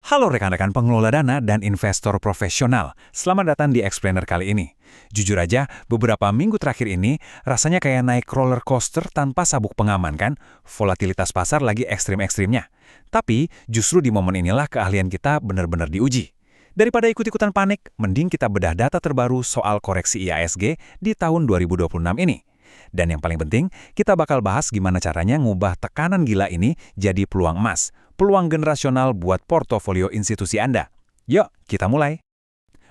Halo rekan-rekan pengelola dana dan investor profesional, selamat datang di Explainer kali ini. Jujur aja, beberapa minggu terakhir ini rasanya kayak naik roller coaster tanpa sabuk pengaman kan? Volatilitas pasar lagi ekstrim-ekstrimnya. Tapi justru di momen inilah keahlian kita benar-benar diuji. Daripada ikut-ikutan panik, mending kita bedah data terbaru soal koreksi IHSG di tahun 2026 ini. Dan yang paling penting, kita bakal bahas gimana caranya ngubah tekanan gila ini jadi peluang emas, peluang generasional buat portofolio institusi Anda. Yuk, kita mulai.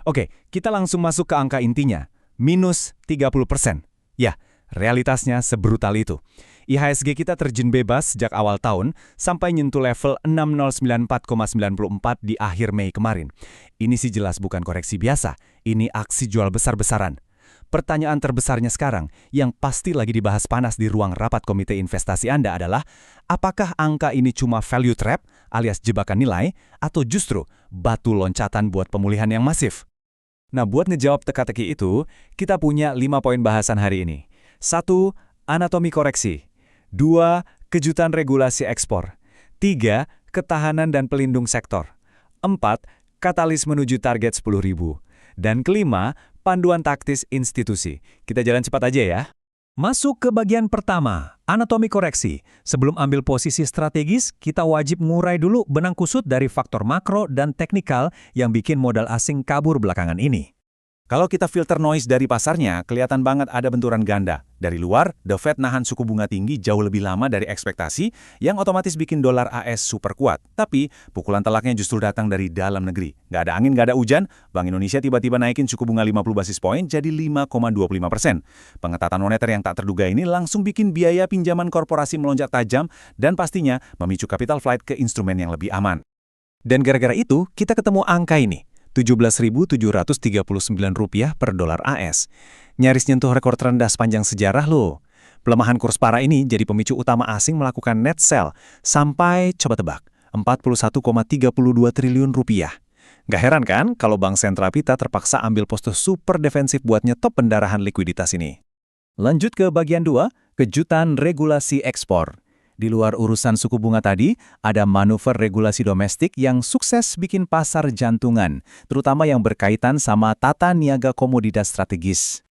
Oke, kita langsung masuk ke angka intinya, minus 30%. Ya, realitasnya sebrutal itu. IHSG kita terjun bebas sejak awal tahun sampai nyentuh level 6094,94 di akhir Mei kemarin. Ini sih jelas bukan koreksi biasa, ini aksi jual besar-besaran. Pertanyaan terbesarnya sekarang, yang pasti lagi dibahas panas di ruang rapat komite investasi Anda adalah, apakah angka ini cuma value trap alias jebakan nilai, atau justru batu loncatan buat pemulihan yang masif? Nah, buat ngejawab teka-teki itu, kita punya 5 poin bahasan hari ini. 1. Anatomi koreksi. 2. Kejutan regulasi ekspor. 3. Ketahanan dan pelindung sektor. 4. Katalis menuju target 10.000. Dan kelima, panduan taktis institusi. Kita jalan cepat aja ya. Masuk ke bagian pertama, anatomi koreksi. Sebelum ambil posisi strategis, kita wajib ngurai dulu benang kusut dari faktor makro dan teknikal yang bikin modal asing kabur belakangan ini. Kalau kita filter noise dari pasarnya, kelihatan banget ada benturan ganda. Dari luar, The Fed nahan suku bunga tinggi jauh lebih lama dari ekspektasi, yang otomatis bikin dolar AS super kuat. Tapi, pukulan telaknya justru datang dari dalam negeri. Nggak ada angin, nggak ada hujan, Bank Indonesia tiba-tiba naikin suku bunga 50 basis poin jadi 5,25%. Pengetatan moneter yang tak terduga ini langsung bikin biaya pinjaman korporasi melonjak tajam dan pastinya memicu capital flight ke instrumen yang lebih aman. Dan gara-gara itu, kita ketemu angka ini. Rp17.739 per dolar AS. Nyaris nyentuh rekor terendah sepanjang sejarah loh. Pelemahan kurs parah ini jadi pemicu utama asing melakukan net sell sampai, coba tebak, Rp41,32 triliun. Gak heran kan kalau bank sentral kita terpaksa ambil postur super defensif buat nyetop pendarahan likuiditas ini. Lanjut ke bagian 2, kejutan regulasi ekspor. Di luar urusan suku bunga tadi, ada manuver regulasi domestik yang sukses bikin pasar jantungan, terutama yang berkaitan sama tata niaga komoditas strategis.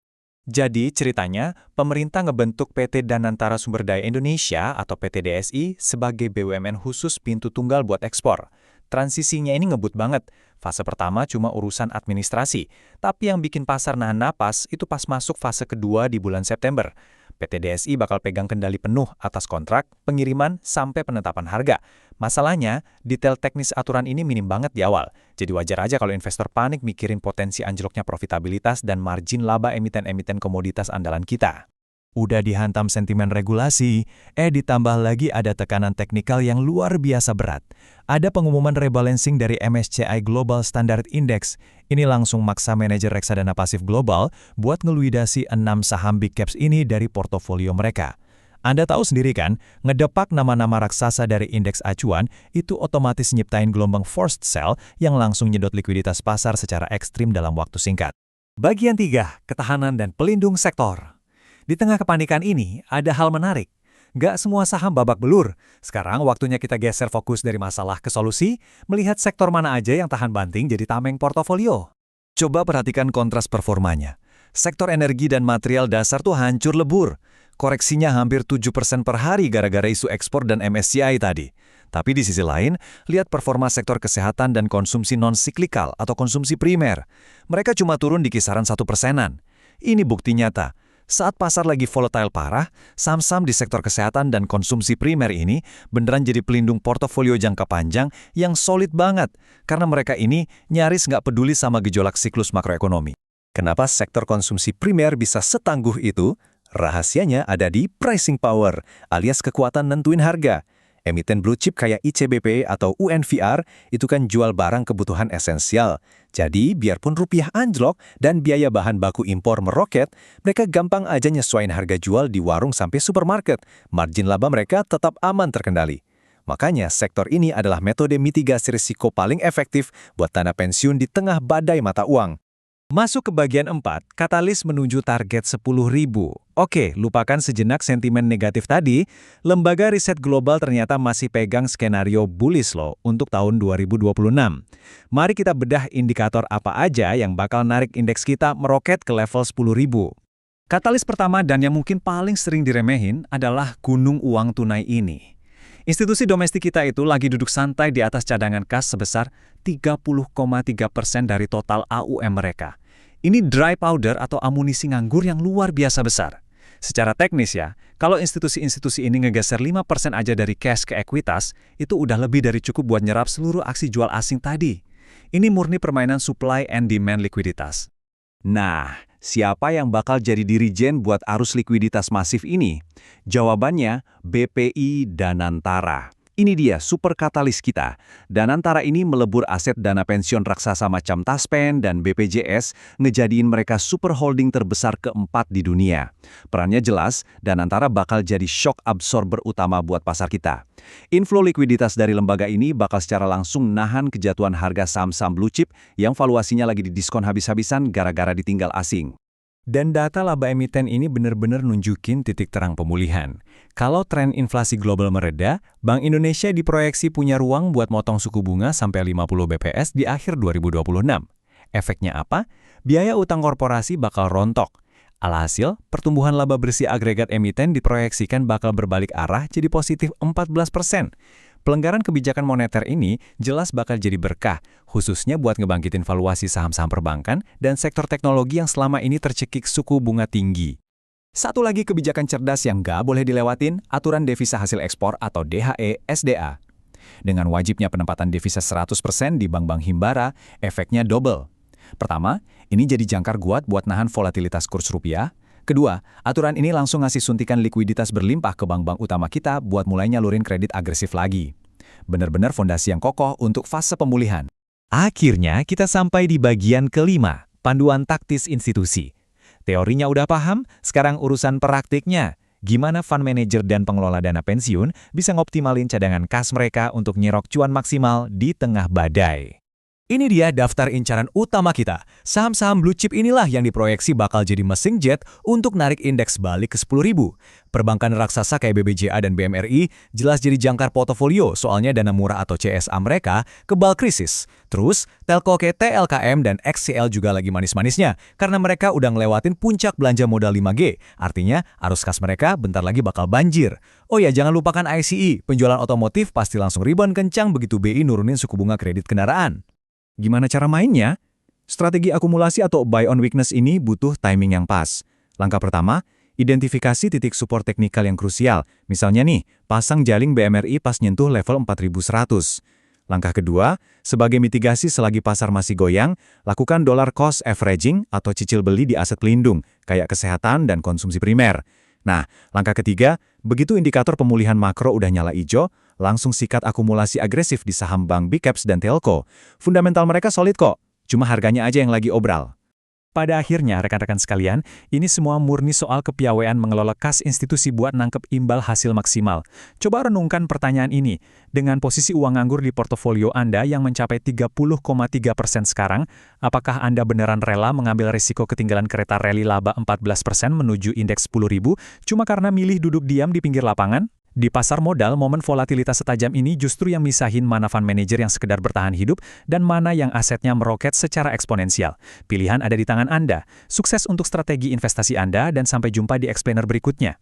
Jadi ceritanya, pemerintah ngebentuk PT Danantara Sumber Daya Indonesia atau PT DSI sebagai BUMN khusus pintu tunggal buat ekspor. Transisinya ini ngebut banget. Fase pertama cuma urusan administrasi, tapi yang bikin pasar nahan napas itu pas masuk fase kedua di bulan September. PT DSI bakal pegang kendali penuh atas kontrak, pengiriman, sampai penetapan harga. Masalahnya, detail teknis aturan ini minim banget di awal. Jadi wajar aja kalau investor panik mikirin potensi anjloknya profitabilitas dan margin laba emiten-emiten komoditas andalan kita. Udah dihantam sentimen regulasi, ditambah lagi ada tekanan teknikal yang luar biasa berat. Ada pengumuman rebalancing dari MSCI Global Standard Index. Ini langsung maksa manajer reksadana pasif global buat ngeluidasi 6 saham big caps ini dari portofolio mereka. Anda tahu sendiri kan, ngedepak nama-nama raksasa dari indeks acuan itu otomatis nyiptain gelombang forced sell yang langsung nyedot likuiditas pasar secara ekstrim dalam waktu singkat. Bagian 3, ketahanan dan pelindung sektor. Di tengah kepanikan ini, ada hal menarik. Gak semua saham babak belur. Sekarang waktunya kita geser fokus dari masalah ke solusi, melihat sektor mana aja yang tahan banting jadi tameng portofolio. Coba perhatikan kontras performanya. Sektor energi dan material dasar tuh hancur lebur. Koreksinya hampir 7% per hari gara-gara isu ekspor dan MSCI tadi. Tapi di sisi lain, lihat performa sektor kesehatan dan konsumsi non-siklikal atau konsumsi primer. Mereka cuma turun di kisaran 1%-an. Ini bukti nyata. Saat pasar lagi volatile parah, saham-saham di sektor kesehatan dan konsumsi primer ini beneran jadi pelindung portofolio jangka panjang yang solid banget, karena mereka ini nyaris nggak peduli sama gejolak siklus makroekonomi. Kenapa sektor konsumsi primer bisa setangguh itu? Rahasianya ada di pricing power, alias kekuatan nentuin harga. Emiten blue chip kayak ICBP atau UNVR itu kan jual barang kebutuhan esensial. Jadi, biarpun rupiah anjlok dan biaya bahan baku impor meroket, mereka gampang aja nyesuaiin harga jual di warung sampai supermarket. Margin laba mereka tetap aman terkendali. Makanya, sektor ini adalah metode mitigasi risiko paling efektif buat dana pensiun di tengah badai mata uang. Masuk ke bagian 4, katalis menuju target 10.000. Oke, lupakan sejenak sentimen negatif tadi, lembaga riset global ternyata masih pegang skenario bullish loh untuk tahun 2026. Mari kita bedah indikator apa aja yang bakal narik indeks kita meroket ke level 10.000. Katalis pertama dan yang mungkin paling sering diremehin adalah gunung uang tunai ini. Institusi domestik kita itu lagi duduk santai di atas cadangan kas sebesar 30,3% dari total AUM mereka. Ini dry powder atau amunisi nganggur yang luar biasa besar. Secara teknis ya, kalau institusi-institusi ini ngegeser 5% aja dari cash ke ekuitas, itu udah lebih dari cukup buat nyerap seluruh aksi jual asing tadi. Ini murni permainan supply and demand likuiditas. Nah, siapa yang bakal jadi dirijen buat arus likuiditas masif ini? Jawabannya BPI Danantara. Ini dia super katalis kita. Danantara ini melebur aset dana pensiun raksasa macam Taspen dan BPJS, ngejadiin mereka super holding terbesar keempat di dunia. Perannya jelas, Danantara bakal jadi shock absorber utama buat pasar kita. Inflow likuiditas dari lembaga ini bakal secara langsung nahan kejatuhan harga saham-saham blue chip yang valuasinya lagi didiskon habis-habisan gara-gara ditinggal asing. Dan data laba emiten ini benar-benar nunjukin titik terang pemulihan. Kalau tren inflasi global mereda, Bank Indonesia diproyeksi punya ruang buat motong suku bunga sampai 50 BPS di akhir 2026. Efeknya apa? Biaya utang korporasi bakal rontok. Alhasil, pertumbuhan laba bersih agregat emiten diproyeksikan bakal berbalik arah jadi positif 14%. Pelonggaran kebijakan moneter ini jelas bakal jadi berkah, khususnya buat ngebangkitin valuasi saham-saham perbankan dan sektor teknologi yang selama ini tercekik suku bunga tinggi. Satu lagi kebijakan cerdas yang nggak boleh dilewatin, aturan devisa hasil ekspor atau DHE SDA. Dengan wajibnya penempatan devisa 100% di bank-bank himbara, efeknya double. Pertama, ini jadi jangkar kuat buat nahan volatilitas kurs rupiah. Kedua, aturan ini langsung ngasih suntikan likuiditas berlimpah ke bank-bank utama kita buat mulai nyalurin kredit agresif lagi. Benar-benar fondasi yang kokoh untuk fase pemulihan. Akhirnya kita sampai di bagian kelima, panduan taktis institusi. Teorinya udah paham, sekarang urusan praktiknya. Gimana fund manager dan pengelola dana pensiun bisa ngoptimalin cadangan kas mereka untuk nyerok cuan maksimal di tengah badai. Ini dia daftar incaran utama kita. Saham-saham blue chip inilah yang diproyeksi bakal jadi mesin jet untuk narik indeks balik ke 10.000. Perbankan raksasa kayak BBJA dan BMRI jelas jadi jangkar portofolio soalnya dana murah atau CSA mereka kebal krisis. Terus, telco kayak TLKM dan XCL juga lagi manis-manisnya karena mereka udah ngelewatin puncak belanja modal 5G. Artinya, arus kas mereka bentar lagi bakal banjir. Oh ya, jangan lupakan ICE. Penjualan otomotif pasti langsung rebound kencang begitu BI nurunin suku bunga kredit kendaraan. Gimana cara mainnya? Strategi akumulasi atau buy on weakness ini butuh timing yang pas. Langkah pertama, identifikasi titik support teknikal yang krusial. Misalnya nih, pasang jaring BMRI pas nyentuh level 4100. Langkah kedua, sebagai mitigasi selagi pasar masih goyang, lakukan dollar cost averaging atau cicil beli di aset pelindung, kayak kesehatan dan konsumsi primer. Nah, langkah ketiga, begitu indikator pemulihan makro udah nyala hijau, langsung sikat akumulasi agresif di saham bank big caps dan telco. Fundamental mereka solid kok, cuma harganya aja yang lagi obral. Pada akhirnya, rekan-rekan sekalian, ini semua murni soal kepiawaian mengelola kas institusi buat nangkep imbal hasil maksimal. Coba renungkan pertanyaan ini. Dengan posisi uang nganggur di portofolio Anda yang mencapai 30,3% sekarang, apakah Anda beneran rela mengambil risiko ketinggalan kereta rally laba 14% menuju indeks 10.000 cuma karena milih duduk diam di pinggir lapangan? Di pasar modal, momen volatilitas setajam ini justru yang misahin mana fund manager yang sekedar bertahan hidup dan mana yang asetnya meroket secara eksponensial. Pilihan ada di tangan Anda. Sukses untuk strategi investasi Anda dan sampai jumpa di explainer berikutnya.